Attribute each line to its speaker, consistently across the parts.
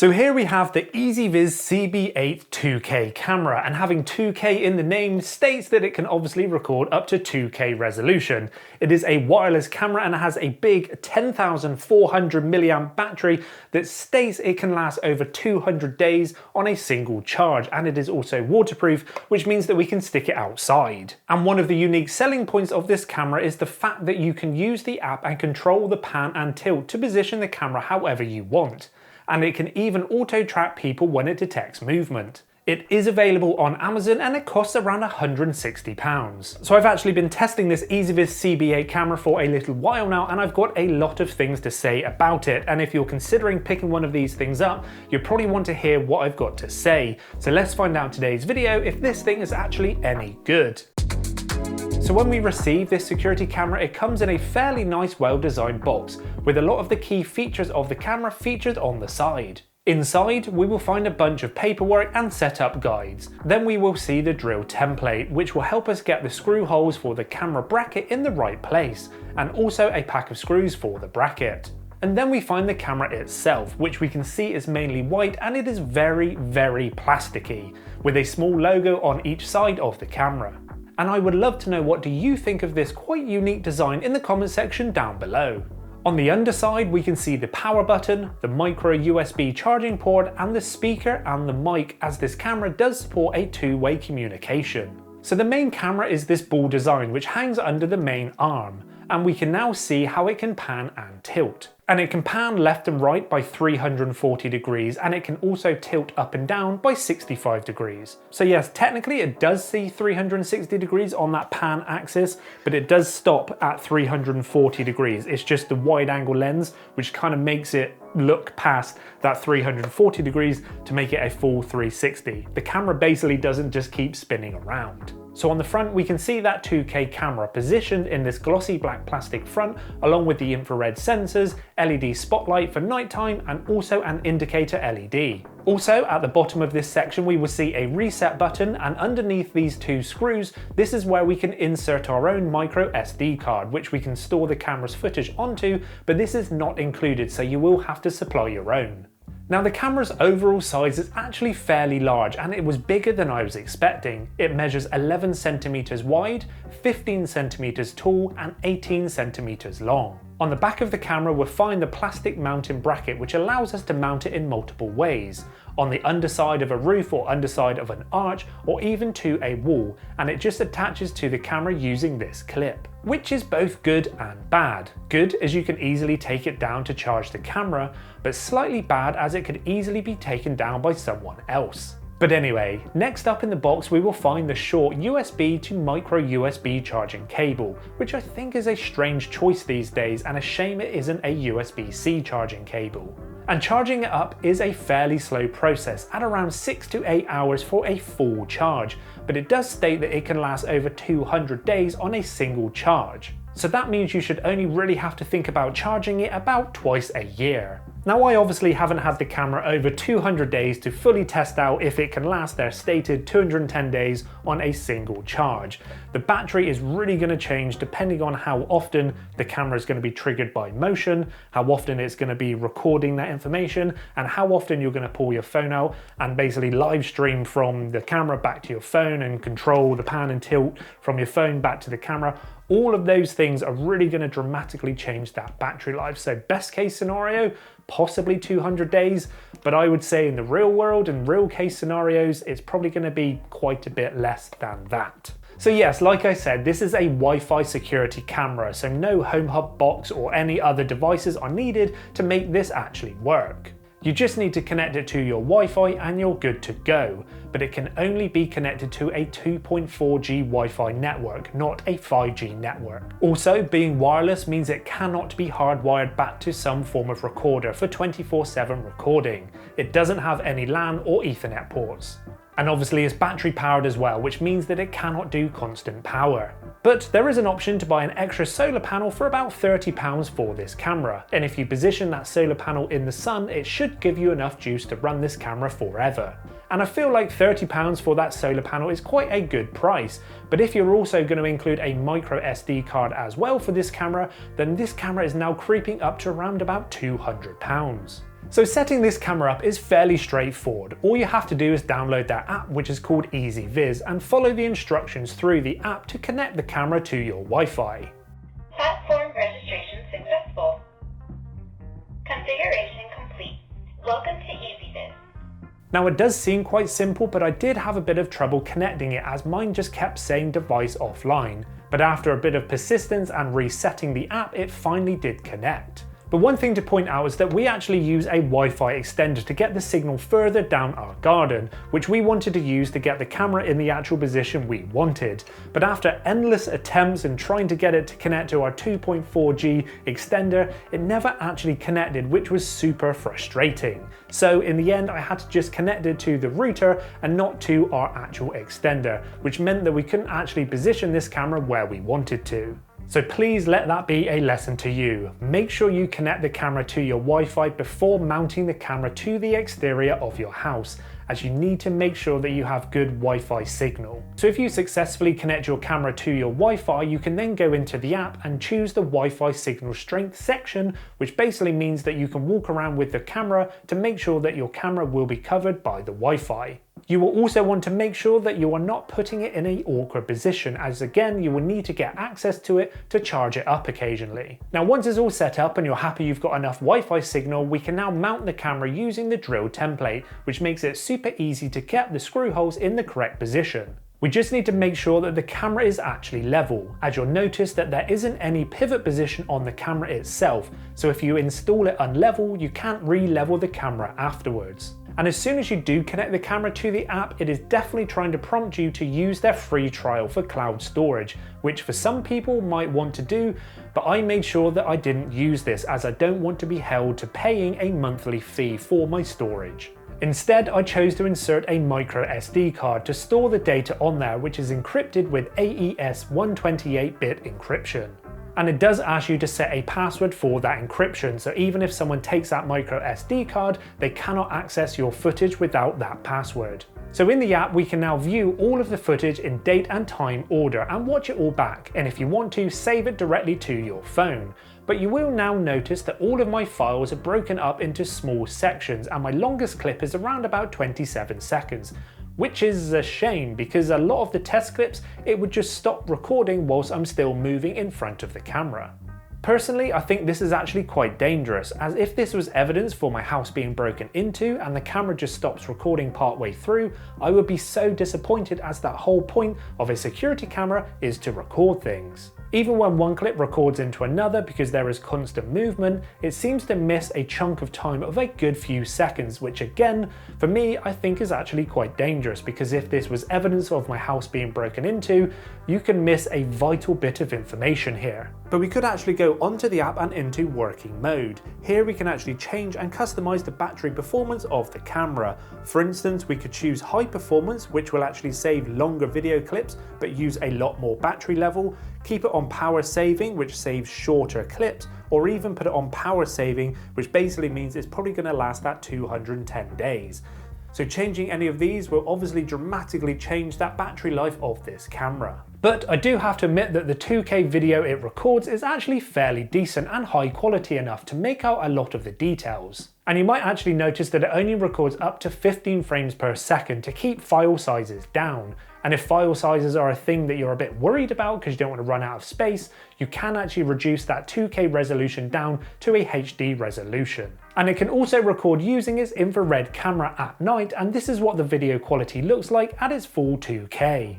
Speaker 1: So here we have the EZVIZ CB8 2K camera, and having 2K in the name states that it can obviously record up to 2K resolution. It is a wireless camera and it has a big 10,400 milliamp battery that states it can last over 200 days on a single charge, and it is also waterproof, which means that we can stick it outside. And one of the unique selling points of this camera is the fact that you can use the app and control the pan and tilt to position the camera however you want. And it can even auto-track people when it detects movement. It is available on Amazon and it costs around £160. So I've actually been testing this EZVIZ CB8 camera for a little while now, and I've got a lot of things to say about it. And if you're considering picking one of these things up, you probably want to hear what I've got to say. So let's find out in today's video if this thing is actually any good. So when we receive this security camera, it comes in a fairly nice, well-designed box with a lot of the key features of the camera featured on the side. Inside, we will find a bunch of paperwork and setup guides. Then we will see the drill template, which will help us get the screw holes for the camera bracket in the right place, and also a pack of screws for the bracket. And then we find the camera itself, which we can see is mainly white, and it is very, very plasticky, with a small logo on each side of the camera. And I would love to know, what do you think of this quite unique design in the comment section down below. On the underside, we can see the power button, the micro USB charging port, and the speaker and the mic, as this camera does support a two-way communication. So the main camera is this ball design which hangs under the main arm, and we can now see how it can pan and tilt. And it can pan left and right by 340 degrees, and it can also tilt up and down by 65 degrees. So yes, technically it does see 360 degrees on that pan axis, but it does stop at 340 degrees. It's just the wide angle lens which kind of makes it look past that 340 degrees to make it a full 360. The camera basically doesn't just keep spinning around. So on the front, we can see that 2K camera positioned in this glossy black plastic front, along with the infrared sensors, LED spotlight for nighttime, and also an indicator LED. Also, at the bottom of this section, we will see a reset button, and underneath these two screws, this is where we can insert our own micro SD card, which we can store the camera's footage onto, but this is not included, so you will have to supply your own. Now, the camera's overall size is actually fairly large, and it was bigger than I was expecting. It measures 11 centimeters wide, 15 centimeters tall, and 18 centimeters long. On the back of the camera, we'll find the plastic mounting bracket, which allows us to mount it in multiple ways. On the underside of a roof, or underside of an arch, or even to a wall, and it just attaches to the camera using this clip, which is both good and bad. Good, as you can easily take it down to charge the camera, but slightly bad as it could easily be taken down by someone else. But anyway, next up in the box we will find the short USB to micro USB charging cable, which I think is a strange choice these days, and a shame it isn't a USB-C charging cable. And charging it up is a fairly slow process, at around 6 to 8 hours for a full charge, but it does state that it can last over 200 days on a single charge. So that means you should only really have to think about charging it about twice a year. Now, I obviously haven't had the camera over 200 days to fully test out if it can last their stated 210 days on a single charge. The battery is really going to change depending on how often the camera is going to be triggered by motion, how often it's going to be recording that information, and how often you're going to pull your phone out and basically live stream from the camera back to your phone and control the pan and tilt from your phone back to the camera. All of those things are really going to dramatically change that battery life. So best case scenario, possibly 200 days, but I would say in the real world and real case scenarios, it's probably going to be quite a bit less than that. So yes, like I said, this is a Wi-Fi security camera, so no home hub box or any other devices are needed to make this actually work. You just need to connect it to your Wi-Fi and you're good to go, but it can only be connected to a 2.4G Wi-Fi network, not a 5G network. Also, being wireless means it cannot be hardwired back to some form of recorder for 24/7 recording. It doesn't have any LAN or Ethernet ports. And obviously it's battery powered as well, which means that it cannot do constant power. But there is an option to buy an extra solar panel for about £30 for this camera, and if you position that solar panel in the sun, it should give you enough juice to run this camera forever. And I feel like £30 for that solar panel is quite a good price, but if you're also going to include a micro SD card as well for this camera, then this camera is now creeping up to around about £200. So setting this camera up is fairly straightforward. All you have to do is download their app, which is called EZVIZ, and follow the instructions through the app to connect the camera to your Wi-Fi.
Speaker 2: Platform registration successful. Configuration complete. Welcome to EZVIZ.
Speaker 1: Now it does seem quite simple, but I did have a bit of trouble connecting it as mine just kept saying device offline. But after a bit of persistence and resetting the app, it finally did connect. But one thing to point out is that we actually use a Wi-Fi extender to get the signal further down our garden, which we wanted to use to get the camera in the actual position we wanted. But after endless attempts and trying to get it to connect to our 2.4G extender, it never actually connected, which was super frustrating. So in the end, I had to just connect it to the router and not to our actual extender, which meant that we couldn't actually position this camera where we wanted to. So please let that be a lesson to you. Make sure you connect the camera to your Wi-Fi before mounting the camera to the exterior of your house, as you need to make sure that you have good Wi-Fi signal. So if you successfully connect your camera to your Wi-Fi, you can then go into the app and choose the Wi-Fi signal strength section, which basically means that you can walk around with the camera to make sure that your camera will be covered by the Wi-Fi. You will also want to make sure that you are not putting it in an awkward position, as again you will need to get access to it to charge it up occasionally. Now once it's all set up and you're happy you've got enough Wi-Fi signal, we can now mount the camera using the drill template, which makes it super easy to get the screw holes in the correct position. We just need to make sure that the camera is actually level, as you'll notice that there isn't any pivot position on the camera itself, so if you install it unlevel, you can't re-level the camera afterwards. And as soon as you do connect the camera to the app, it is definitely trying to prompt you to use their free trial for cloud storage, which for some people might want to do, but I made sure that I didn't use this as I don't want to be held to paying a monthly fee for my storage. Instead, I chose to insert a micro SD card to store the data on there, which is encrypted with AES 128-bit encryption. And it does ask you to set a password for that encryption, so even if someone takes that micro SD card, they cannot access your footage without that password. So in the app, we can now view all of the footage in date and time order and watch it all back, and if you want to, save it directly to your phone. But you will now notice that all of my files are broken up into small sections, and my longest clip is around about 27 seconds. Which is a shame, because a lot of the test clips, it would just stop recording whilst I'm still moving in front of the camera. Personally, I think this is actually quite dangerous, as if this was evidence for my house being broken into and the camera just stops recording partway through, I would be so disappointed, as that whole point of a security camera is to record things. Even when one clip records into another because there is constant movement, it seems to miss a chunk of time of a good few seconds, which again, for me, I think is actually quite dangerous, because if this was evidence of my house being broken into, you can miss a vital bit of information here. But we could actually go onto the app and into working mode. Here we can actually change and customize the battery performance of the camera. For instance, we could choose high performance, which will actually save longer video clips but use a lot more battery level. Keep it on power saving, which saves shorter clips, or even put it on power saving, which basically means it's probably going to last that 210 days. So changing any of these will obviously dramatically change that battery life of this camera. But I do have to admit that the 2K video it records is actually fairly decent and high quality enough to make out a lot of the details. And you might actually notice that it only records up to 15 frames per second to keep file sizes down. And if file sizes are a thing that you're a bit worried about because you don't want to run out of space, you can actually reduce that 2K resolution down to a HD resolution. And it can also record using its infrared camera at night, and this is what the video quality looks like at its full 2K.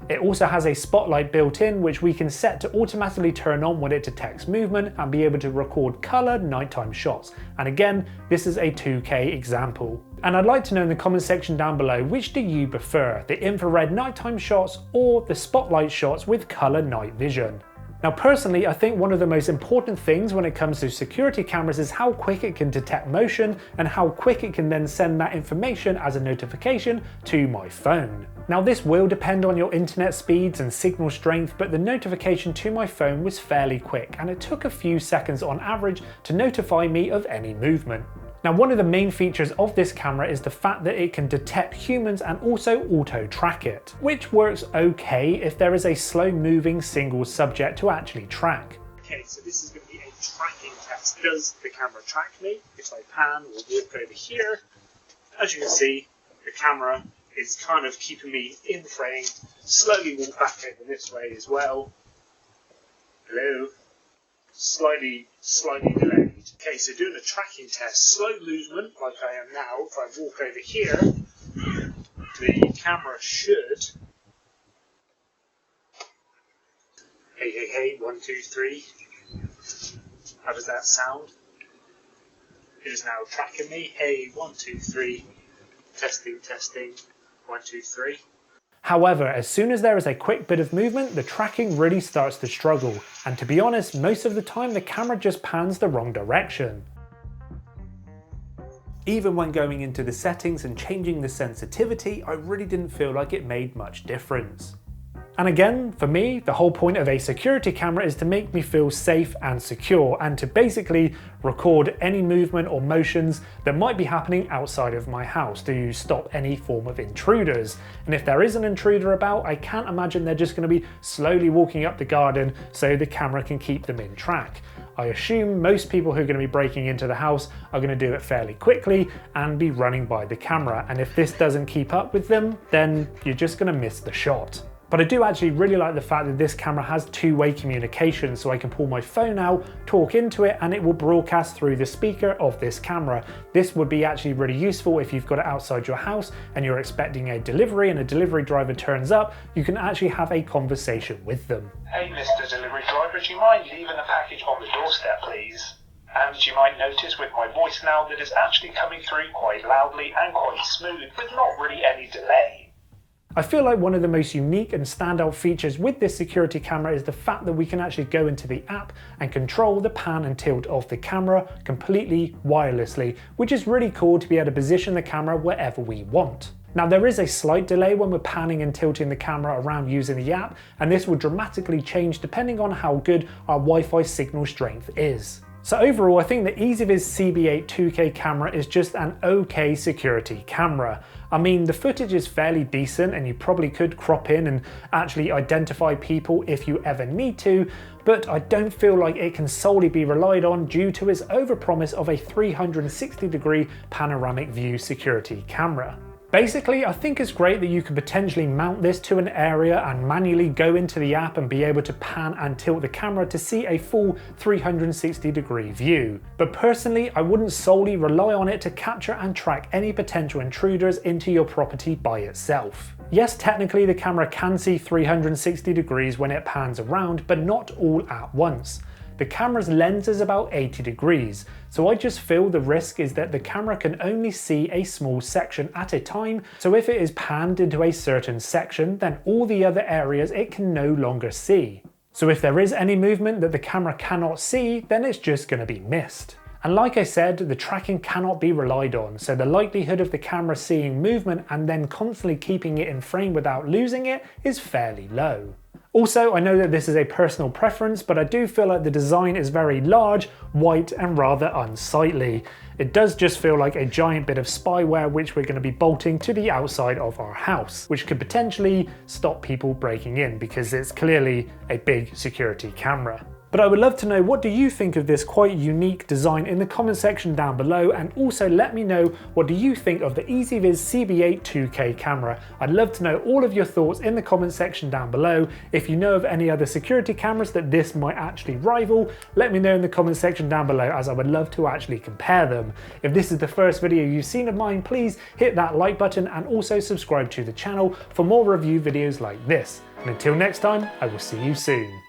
Speaker 1: It also has a spotlight built in, which we can set to automatically turn on when it detects movement and be able to record color nighttime shots. And again, this is a 2K example. And I'd like to know in the comment section down below, which do you prefer, the infrared nighttime shots or the spotlight shots with color night vision? Now personally, I think one of the most important things when it comes to security cameras is how quick it can detect motion and how quick it can then send that information as a notification to my phone. Now this will depend on your internet speeds and signal strength, but the notification to my phone was fairly quick and it took a few seconds on average to notify me of any movement. Now one of the main features of this camera is the fact that it can detect humans and also auto-track it, which works okay if there is a slow moving single subject to actually track.
Speaker 3: Okay, so this is going to be a tracking
Speaker 1: test. Does the camera track me? If I pan or walk over here, as you can see, the camera is kind of keeping me in frame. Slowly walk back over this way as well. Hello. Slightly delayed. Okay, so doing a tracking test, slow movement like I am now. If I walk over here, the camera should. Hey, 1, 2, 3. How does that sound? It is now tracking me. Hey, 1, 2, 3. Testing. 1, 2, 3. However, as soon as there is a quick bit of movement, the tracking really starts to struggle. And to be honest, most of the time the camera just pans the wrong direction. Even when going into the settings and changing the sensitivity, I really didn't feel like it made much difference. And again, for me, the whole point of a security camera is to make me feel safe and secure, and to basically record any movement or motions that might be happening outside of my house to stop any form of intruders. And if there is an intruder about, I can't imagine they're just going to be slowly walking up the garden so the camera can keep them in track. I assume most people who are going to be breaking into the house are going to do it fairly quickly and be running by the camera. And if this doesn't keep up with them, then you're just going to miss the shot. But I do actually really like the fact that this camera has two-way communication, so I can pull my phone out, talk into it, and it will broadcast through the speaker of this camera. This would be actually really useful if you've got it outside your house and you're expecting a delivery and a delivery driver turns up, you can actually have a conversation with them.
Speaker 3: Hey Mr. Delivery Driver, do you mind leaving the package on the doorstep please? And you might notice with my voice now that it's actually coming through quite loudly and quite smooth, with not really any delay.
Speaker 1: I feel like one of the most unique and standout features with this security camera is the fact that we can actually go into the app and control the pan and tilt of the camera completely wirelessly, which is really cool to be able to position the camera wherever we want. Now there is a slight delay when we're panning and tilting the camera around using the app, and this will dramatically change depending on how good our Wi-Fi signal strength is. So overall, I think the EZVIZ CB8 2K camera is just an okay security camera. I mean, the footage is fairly decent and you probably could crop in and actually identify people if you ever need to, but I don't feel like it can solely be relied on due to its overpromise of a 360-degree panoramic view security camera. Basically, I think it's great that you could potentially mount this to an area and manually go into the app and be able to pan and tilt the camera to see a full 360-degree view. But personally, I wouldn't solely rely on it to capture and track any potential intruders into your property by itself. Yes, technically the camera can see 360 degrees when it pans around, but not all at once. The camera's lens is about 80 degrees, so I just feel the risk is that the camera can only see a small section at a time, so if it is panned into a certain section, then all the other areas it can no longer see. So if there is any movement that the camera cannot see, then it's just going to be missed. And like I said, the tracking cannot be relied on, so the likelihood of the camera seeing movement and then constantly keeping it in frame without losing it is fairly low. Also, I know that this is a personal preference, but I do feel like the design is very large, white, and rather unsightly. It does just feel like a giant bit of spyware which we're going to be bolting to the outside of our house, which could potentially stop people breaking in because it's clearly a big security camera. But I would love to know, what do you think of this quite unique design in the comment section down below, and also let me know what do you think of the EZVIZ CB8 2K camera. I'd love to know all of your thoughts in the comment section down below. If you know of any other security cameras that this might actually rival, let me know in the comment section down below, as I would love to actually compare them. If this is the first video you've seen of mine, please hit that like button and also subscribe to the channel for more review videos like this. And until next time, I will see you soon.